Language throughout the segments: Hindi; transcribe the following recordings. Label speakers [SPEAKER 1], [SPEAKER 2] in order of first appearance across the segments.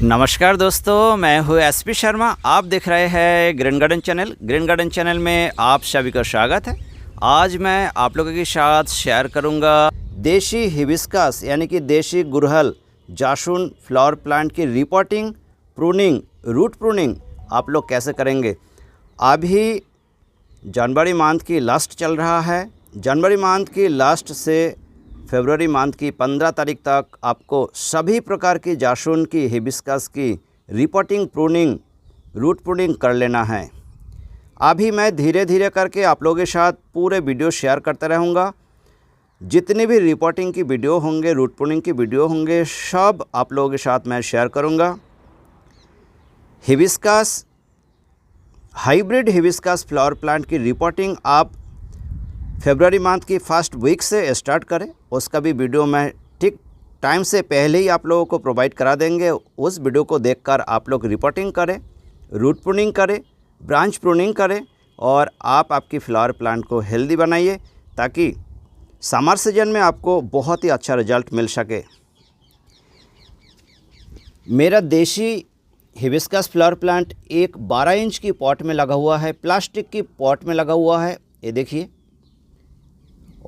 [SPEAKER 1] नमस्कार दोस्तों, मैं हूँ एसपी शर्मा। आप देख रहे हैं green garden channel. Green garden channel में आप सभी का स्वागत है। आज मैं आप लोगों के साथ शेयर करूँगा देशी हिबिस्कस यानी कि देशी गुड़हल जासुन फ्लावर प्लांट की रिपोर्टिंग, प्रूनिंग, रूट प्रूनिंग आप लोग कैसे करेंगे। अभी जनवरी मंथ की लास्ट चल रहा है। जनवरी मंथ की लास्ट से फरवरी मंथ की 15 तारीख तक आपको सभी प्रकार की जासुन की, हिबिस्कस की रिपोर्टिंग, प्रूनिंग, रूट प्रूनिंग कर लेना है। अभी मैं धीरे धीरे करके आप लोगों के साथ पूरे वीडियो शेयर करते रहूँगा। जितनी भी रिपोर्टिंग की वीडियो होंगे, रूट प्रूनिंग की वीडियो होंगे, सब आप लोगों के साथ मैं शेयर करूँगा। Hibiscus, hybrid hibiscus flower plant की रिपोर्टिंग आप फरवरी मंथ की फर्स्ट वीक से स्टार्ट करें। उसका भी वीडियो मैं ठीक टाइम से पहले ही आप लोगों को प्रोवाइड करा देंगे। उस वीडियो को देखकर आप लोग रिपोर्टिंग करें, रूट प्रूनिंग करें, ब्रांच प्रूनिंग करें और आप आपकी फ्लावर प्लांट को हेल्दी बनाइए ताकि समर सीजन में आपको बहुत ही अच्छा रिजल्ट मिल सके। मेरा देशी हिबिस्कस फ्लावर प्लांट एक 12 इंच की पॉट में लगा हुआ है, प्लास्टिक की पॉट में लगा हुआ है, ये देखिए।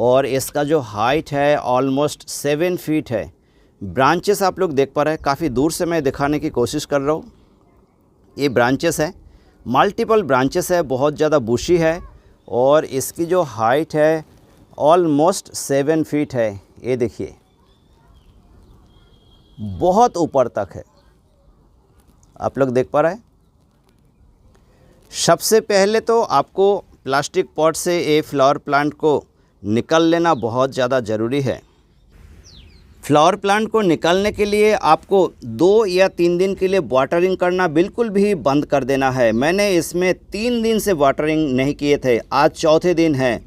[SPEAKER 1] और इसका जो हाइट है ऑलमोस्ट 7 फीट है। ब्रांचेस आप लोग देख पा रहे हैं, काफ़ी दूर से मैं दिखाने की कोशिश कर रहा हूँ। ये ब्रांचेस है, मल्टीपल ब्रांचेस है, बहुत ज़्यादा बुशी है और इसकी जो हाइट है ऑलमोस्ट 7 फीट है। ये देखिए, बहुत ऊपर तक है, आप लोग देख पा रहे हैं। सबसे पहले तो आपको प्लास्टिक पॉट से ये फ्लावर प्लांट को निकाल लेना बहुत ज़्यादा ज़रूरी है। फ्लावर प्लांट को निकालने के लिए आपको 2 या 3 दिन के लिए वाटरिंग करना बिल्कुल भी बंद कर देना है। मैंने इसमें 3 दिन से वाटरिंग नहीं किए थे, आज चौथे दिन है।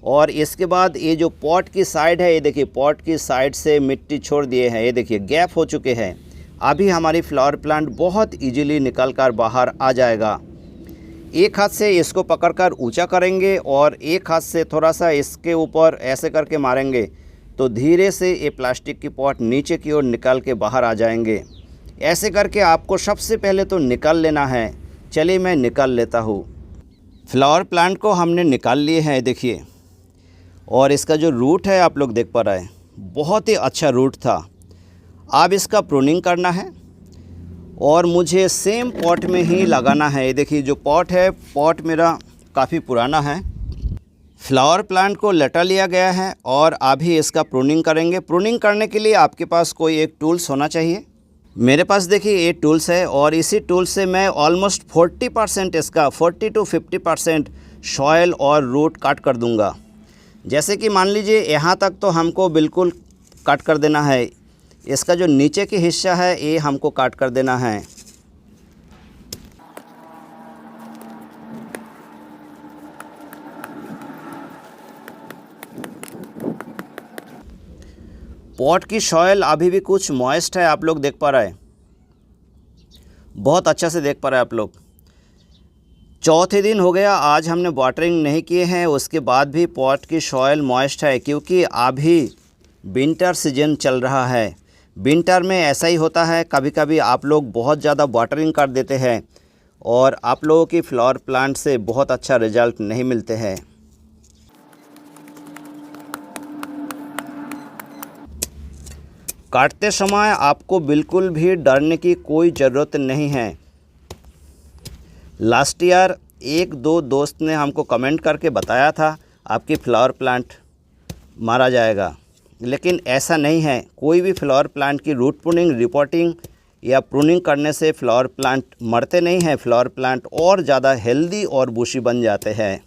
[SPEAKER 1] और इसके बाद ये जो पॉट की साइड है, ये देखिए, पॉट की साइड से मिट्टी छोड़ दिए हैं, ये देखिए गैप हो चुके हैं। अभी हमारी फ्लावर प्लांट बहुत ईजीली निकल कर बाहर आ जाएगा। एक हाथ से इसको पकड़कर ऊंचा करेंगे और एक हाथ से थोड़ा सा इसके ऊपर ऐसे करके मारेंगे तो धीरे से ये प्लास्टिक की पॉट नीचे की ओर निकल के बाहर आ जाएंगे। ऐसे करके आपको सबसे पहले तो निकाल लेना है। चलिए मैं निकाल लेता हूँ। फ्लावर प्लांट को हमने निकाल लिए हैं, देखिए। और इसका जो रूट है आप लोग देख पा रहे हैं, बहुत ही अच्छा रूट था। अब इसका प्रूनिंग करना है और मुझे सेम पॉट में ही लगाना है। ये देखिए, जो पॉट है, पॉट मेरा काफ़ी पुराना है। फ्लावर प्लांट को लटा लिया गया है और अभी इसका प्रूनिंग करेंगे। प्रूनिंग करने के लिए आपके पास कोई एक टूल्स होना चाहिए। मेरे पास देखिए ये टूल्स है और इसी टूल से मैं ऑलमोस्ट 40% इसका 40 to 50% सॉयल और रूट काट कर दूंगा। जैसे कि मान लीजिए यहाँ तक तो हमको बिल्कुल काट कर देना है। इसका जो नीचे की हिस्सा है ये हमको काट कर देना है। पॉट की सॉइल अभी भी कुछ मॉइस्ट है, आप लोग देख पा रहे हैं, बहुत अच्छा से देख पा रहे हैं आप लोग। चौथे दिन हो गया, आज हमने वाटरिंग नहीं किए हैं, उसके बाद भी पॉट की सॉइल मॉइस्ट है क्योंकि अभी विंटर सीजन चल रहा है। विंटर में ऐसा ही होता है, कभी कभी आप लोग बहुत ज़्यादा वाटरिंग कर देते हैं और आप लोगों की फ्लावर प्लांट से बहुत अच्छा रिजल्ट नहीं मिलते हैं। काटते समय आपको बिल्कुल भी डरने की कोई ज़रूरत नहीं है। लास्ट ईयर 1-2 दोस्त ने हमको कमेंट करके बताया था आपकी फ्लावर प्लांट मारा जाएगा, लेकिन ऐसा नहीं है। कोई भी फ्लावर प्लांट की रूट प्रूनिंग, रिपोर्टिंग या प्रूनिंग करने से फ्लावर प्लांट मरते नहीं हैं। फ्लावर प्लांट और ज़्यादा हेल्दी और बुशी बन जाते हैं।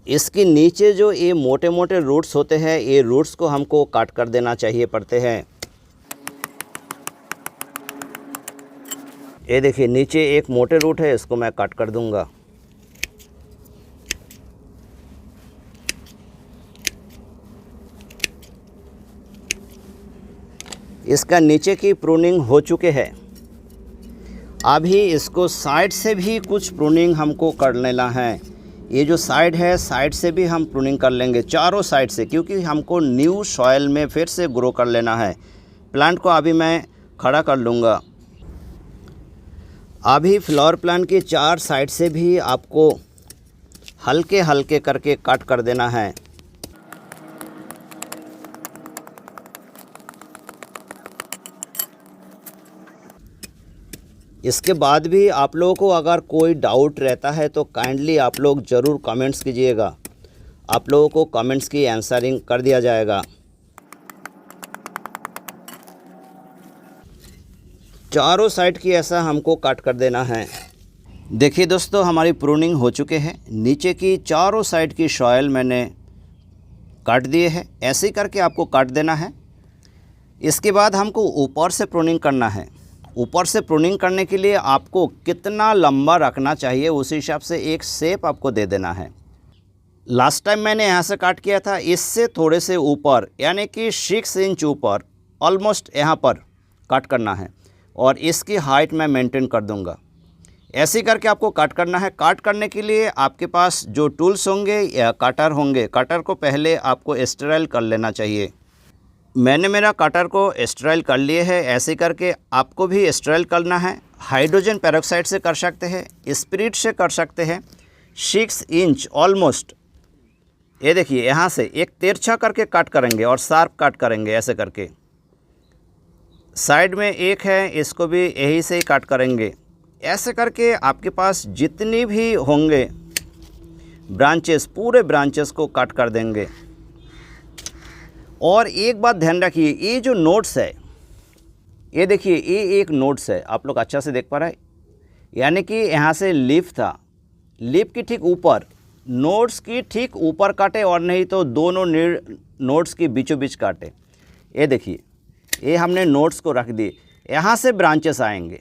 [SPEAKER 1] इसके नीचे जो ये मोटे मोटे रूट्स होते हैं, ये रूट्स को हमको काट कर देना चाहिए पड़ते हैं। ये देखिए, नीचे एक मोटे रूट है, इसको मैं काट कर दूंगा। इसका नीचे की प्रूनिंग हो चुके हैं। अभी इसको साइड से भी कुछ प्रूनिंग हमको कर लेना है। ये जो साइड है, साइड से भी हम प्रूनिंग कर लेंगे, चारों साइड से, क्योंकि हमको न्यू सॉइल में फिर से ग्रो कर लेना है। प्लांट को अभी मैं खड़ा कर लूँगा। अभी फ्लावर प्लांट के 4 साइड से भी आपको हल्के हल्के करके कट कर देना है। इसके बाद भी आप लोगों को अगर कोई डाउट रहता है तो काइंडली आप लोग ज़रूर कमेंट्स कीजिएगा। आप लोगों को कमेंट्स की आंसरिंग कर दिया जाएगा। चारों साइड की ऐसा हमको कट कर देना है। देखिए दोस्तों, हमारी प्रूनिंग हो चुके हैं। नीचे की चारों साइड की सॉइल मैंने काट दिए हैं। ऐसे ही करके आपको काट देना है। इसके बाद हमको ऊपर से प्रूनिंग करना है। ऊपर से प्रूनिंग करने के लिए आपको कितना लंबा रखना चाहिए उस हिसाब से एक शेप आपको दे देना है। लास्ट टाइम मैंने यहाँ से काट किया था, इससे थोड़े से ऊपर यानी कि 6 इंच ऊपर ऑलमोस्ट यहाँ पर कट करना है और इसकी हाइट मैं मेंटेन कर दूँगा। ऐसे करके आपको कट करना है। कट करने के लिए आपके पास जो टूल्स होंगे या कटर होंगे, कटर को पहले आपको स्टेराइल कर लेना चाहिए। मैंने मेरा कटर को स्टेराइल कर लिए है। ऐसे करके आपको भी स्टेराइल करना है। हाइड्रोजन पेरोक्साइड से कर सकते हैं, स्पिरिट से कर सकते हैं। 6 इंच ऑलमोस्ट, ये देखिए यहाँ से एक तिरछा करके कट करेंगे और शार्प कट करेंगे। ऐसे करके साइड में एक है, इसको भी यही से ही कट करेंगे। ऐसे करके आपके पास जितनी भी होंगे ब्रांचेस, पूरे ब्रांचेस को कट कर देंगे। और एक बात ध्यान रखिए, ये जो नोट्स है, ये देखिए ये एक नोट्स है, आप लोग अच्छा से देख पा रहे हैं। यानी कि यहाँ से लीफ था, लीफ की ठीक ऊपर, नोट्स की ठीक ऊपर काटे और नहीं तो दोनों नोट्स के बीचों बीच काटे। ये देखिए, ये हमने नोट्स को रख दिए। यहाँ से ब्रांचेस आएंगे।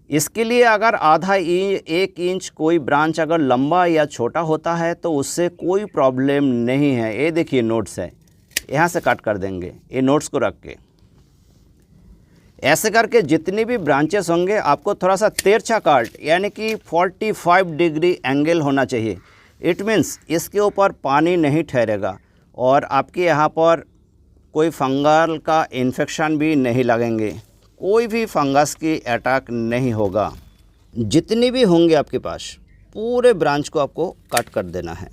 [SPEAKER 1] इसके लिए अगर आधा 1 इंच कोई ब्रांच अगर लंबा या छोटा होता है तो उससे कोई प्रॉब्लम नहीं है। ये देखिए नोट्स है, यहाँ से कट कर देंगे ये नोट्स को रख के। ऐसे करके जितनी भी ब्रांचेस होंगे आपको थोड़ा सा तिरछा काट, यानी कि 45 डिग्री एंगल होना चाहिए। इट मीन्स इसके ऊपर पानी नहीं ठहरेगा और आपके यहाँ पर कोई फंगल का इन्फेक्शन भी नहीं लगेंगे, कोई भी फंगस की अटैक नहीं होगा। जितनी भी होंगे आपके पास पूरे ब्रांच को आपको कट कर देना है।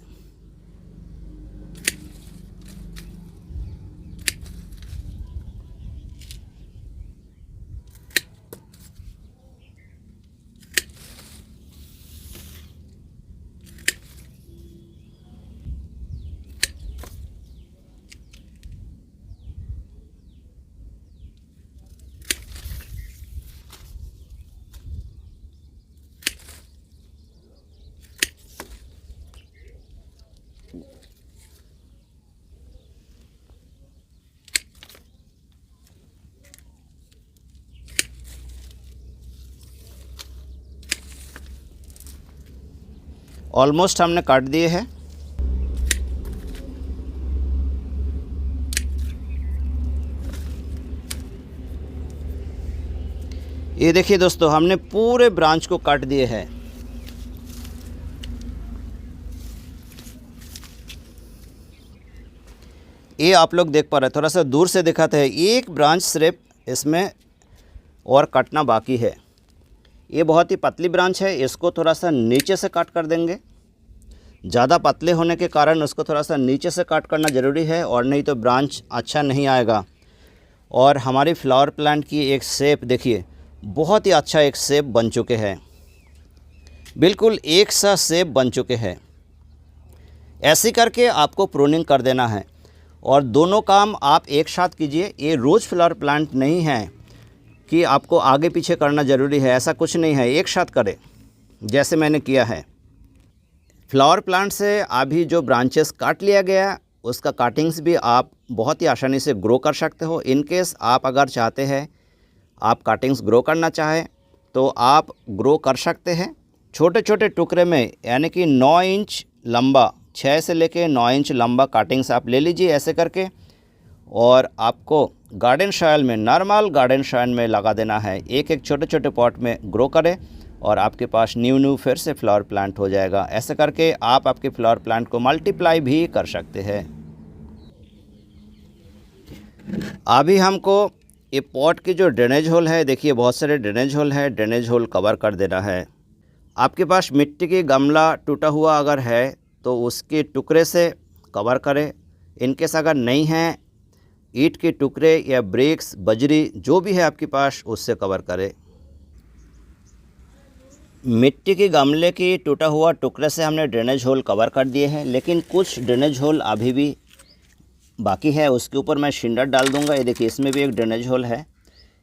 [SPEAKER 1] ऑलमोस्ट हमने काट दिए हैं। ये देखिए दोस्तों, हमने पूरे ब्रांच को काट दिए हैं। ये आप लोग देख पा रहे हैं, थोड़ा सा दूर से दिखाते हैं। एक ब्रांच सिर्फ इसमें और काटना बाकी है। ये बहुत ही पतली ब्रांच है, इसको थोड़ा सा नीचे से काट कर देंगे। ज़्यादा पतले होने के कारण उसको थोड़ा सा नीचे से काट करना ज़रूरी है, और नहीं तो ब्रांच अच्छा नहीं आएगा। और हमारी फ्लावर प्लांट की एक शेप देखिए, बहुत ही अच्छा एक शेप बन चुके हैं, बिल्कुल एक सा शेप बन चुके हैं। ऐसे करके आपको प्रूनिंग कर देना है और दोनों काम आप एक साथ कीजिए। ये रोज़ फ्लावर प्लांट नहीं है कि आपको आगे पीछे करना ज़रूरी है, ऐसा कुछ नहीं है, एक साथ करें जैसे मैंने किया है। फ्लावर प्लांट से अभी जो ब्रांचेस काट लिया गया उसका काटिंग्स भी आप बहुत ही आसानी से ग्रो कर सकते हो। इन केस आप अगर चाहते हैं आप काटिंग्स ग्रो करना चाहें तो आप ग्रो कर सकते हैं छोटे छोटे टुकड़े में, यानी कि 9 इंच लंबा, 6 से लेके 9 इंच लंबा काटिंग्स आप ले लीजिए ऐसे करके, और आपको गार्डन सॉइल में, नॉर्मल गार्डन सॉइल में लगा देना है। एक एक छोटे छोटे पॉट में ग्रो करें और आपके पास न्यू फिर से फ्लावर प्लांट हो जाएगा। ऐसे करके आप आपके फ्लावर प्लांट को मल्टीप्लाई भी कर सकते हैं। अभी हमको ये पॉट की जो ड्रेनेज होल है, देखिए बहुत सारे ड्रेनेज होल है, ड्रेनेज होल कवर कर देना है। आपके पास मिट्टी की गमला टूटा हुआ अगर है तो उसके टुकड़े से कवर करें। इनकेस अगर नहीं है, ईंट के टुकड़े या ब्रिक्स, बजरी जो भी है आपके पास, उससे कवर करें। मिट्टी के गमले की टूटा हुआ टुकड़े से हमने ड्रेनेज होल कवर कर दिए हैं, लेकिन कुछ ड्रेनेज होल अभी भी बाकी है। उसके ऊपर मैं शिंडर डाल दूंगा। ये देखिए इसमें भी एक ड्रेनेज होल है।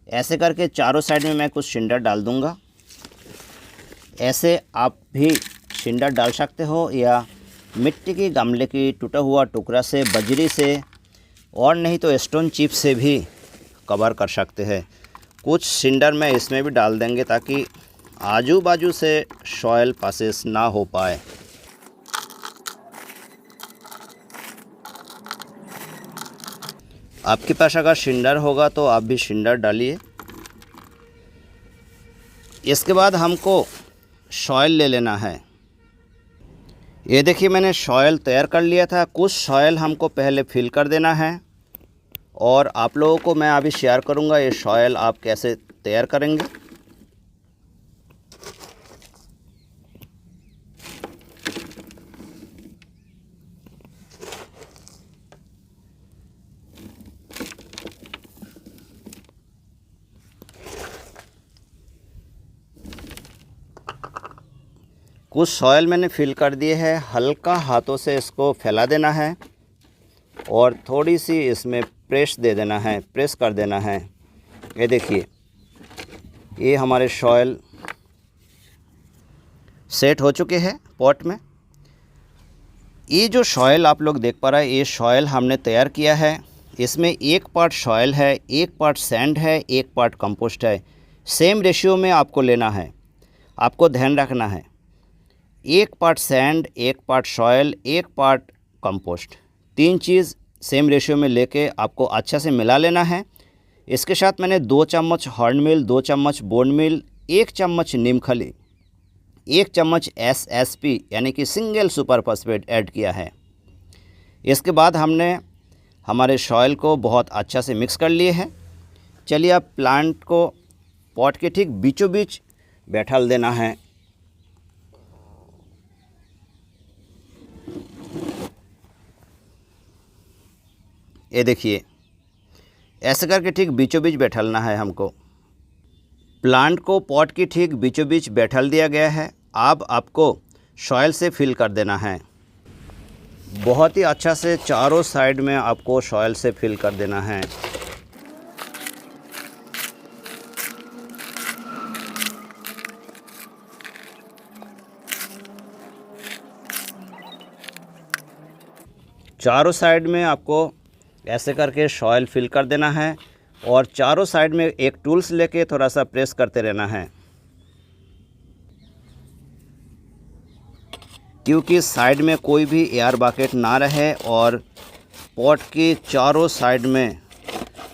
[SPEAKER 1] ऐसे करके चारों साइड में मैं कुछ शिंडर डाल दूंगा। ऐसे आप भी शिंडर डाल सकते हो या मिट्टी के गमले की टूटा हुआ टुकड़ा से, बजरी से, और नहीं तो स्टोन चिप से भी कवर कर सकते हैं। कुछ शिंडर में इसमें भी डाल देंगे ताकि आजू बाजू से सॉइल पासेस ना हो पाए। आपके पास अगर शिंडर होगा तो आप भी शिंडर डालिए। इसके बाद हमको सॉइल ले लेना है। ये देखिए मैंने सॉइल तैयार कर लिया था। कुछ सॉइल हमको पहले फिल कर देना है और आप लोगों को मैं अभी शेयर करूंगा ये सॉइल आप कैसे तैयार करेंगे। कुछ सॉइल मैंने फिल कर दिए है। हल्का हाथों से इसको फैला देना है और थोड़ी सी इसमें प्रेस दे देना है, प्रेस कर देना है। ये देखिए ये हमारे सॉइल सेट हो चुके हैं पॉट में। ये जो सॉइल आप लोग देख पा रहे हैं, ये सॉइल हमने तैयार किया है। इसमें एक पार्ट सॉइल है, एक पार्ट सैंड है, एक पार्ट कंपोस्ट है। सेम रेशियो में आपको लेना है। आपको ध्यान रखना है, एक पार्ट सैंड, एक पार्ट सॉइल, एक पार्ट कंपोस्ट, 3 चीज़ सेम रेशियो में लेके आपको अच्छा से मिला लेना है। इसके साथ मैंने 2 चम्मच हॉर्न मिल, 2 चम्मच बोन मिल, 1 चम्मच नीमखली, 1 चम्मच SSP यानी कि सिंगल सुपर फॉस्फेट ऐड किया है। इसके बाद हमने हमारे सॉइल को बहुत अच्छा से मिक्स कर लिए हैं। चलिए अब प्लांट को पॉट के ठीक बीचों बीच बैठा देना है। ये देखिए ऐसे करके ठीक बीचों बीच बैठालना है हमको। प्लांट को पॉट की ठीक बीचों बीच बैठाल दिया गया है। अब आपको सॉइल से फिल कर देना है। बहुत ही अच्छा से चारों साइड में आपको सॉइल से फिल कर देना है। चारों साइड में आपको ऐसे करके सॉइल फिल कर देना है और चारों साइड में एक टूल्स लेके थोड़ा सा प्रेस करते रहना है, क्योंकि साइड में कोई भी एयर बकेट ना रहे और पॉट की चारों साइड में,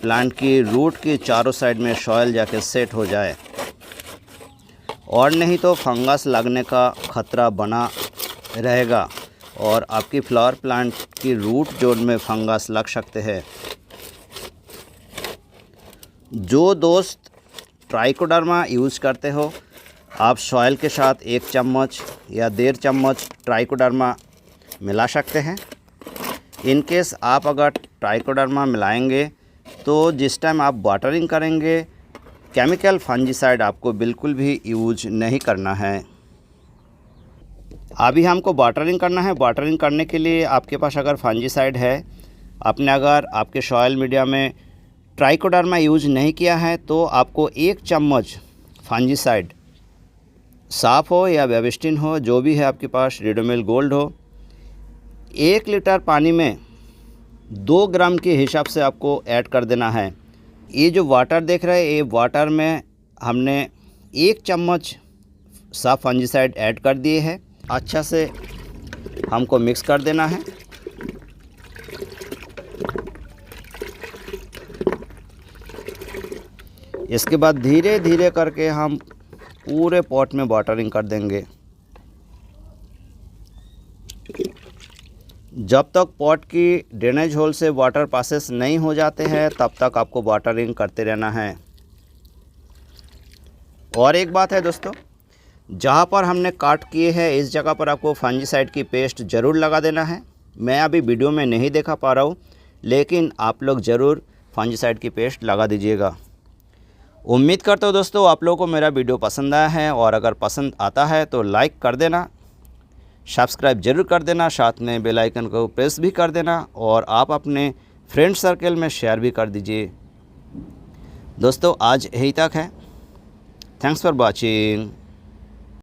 [SPEAKER 1] प्लांट की रूट की चारों साइड में सॉइल जाके सेट हो जाए, और नहीं तो फंगस लगने का खतरा बना रहेगा और आपकी फ्लावर प्लांट की रूट जोन में फंगस लग सकते हैं। जो दोस्त ट्राइकोडर्मा यूज़ करते हो, आप सॉइल के साथ 1 चम्मच या 1.5 चम्मच ट्राइकोडर्मा मिला सकते हैं। इनकेस आप अगर ट्राइकोडर्मा मिलाएंगे तो जिस टाइम आप वाटरिंग करेंगे, केमिकल फंजीसाइड आपको बिल्कुल भी यूज नहीं करना है। अभी हमको वाटरिंग करना है। वाटरिंग करने के लिए आपके पास अगर फंजीसाइड है, आपने अगर आपके सॉइल मीडिया में ट्राइकोडर्मा यूज नहीं किया है, तो आपको 1 चम्मच फंजीसाइड, साफ हो या बेबिस्टिन हो, जो भी है आपके पास, रिडोमिल गोल्ड हो, 1 लीटर पानी में 2 ग्राम के हिसाब से आपको ऐड कर देना है। ये जो वाटर देख रहे हैं, ये वाटर में हमने 1 चम्मच साफ फंजीसाइड ऐड कर दिए है। अच्छा से हमको मिक्स कर देना है। इसके बाद धीरे धीरे करके हम पूरे पॉट में वाटरिंग कर देंगे। जब तक पॉट की ड्रेनेज होल से वाटर पासेस नहीं हो जाते हैं तब तक आपको वाटरिंग करते रहना है। और एक बात है दोस्तों, जहाँ पर हमने काट किए हैं इस जगह पर आपको फंजीसाइड की पेस्ट ज़रूर लगा देना है। मैं अभी वीडियो में नहीं दिखा पा रहा हूँ, लेकिन आप लोग ज़रूर फंजीसाइड की पेस्ट लगा दीजिएगा। उम्मीद करता हूँ दोस्तों आप लोगों को मेरा वीडियो पसंद आया है, और अगर पसंद आता है तो लाइक कर देना, सब्सक्राइब जरूर कर देना, साथ में बेल आइकन को प्रेस भी कर देना, और आप अपने फ्रेंड सर्कल में शेयर भी कर दीजिए। दोस्तों आज यही तक है। Thanks for watching.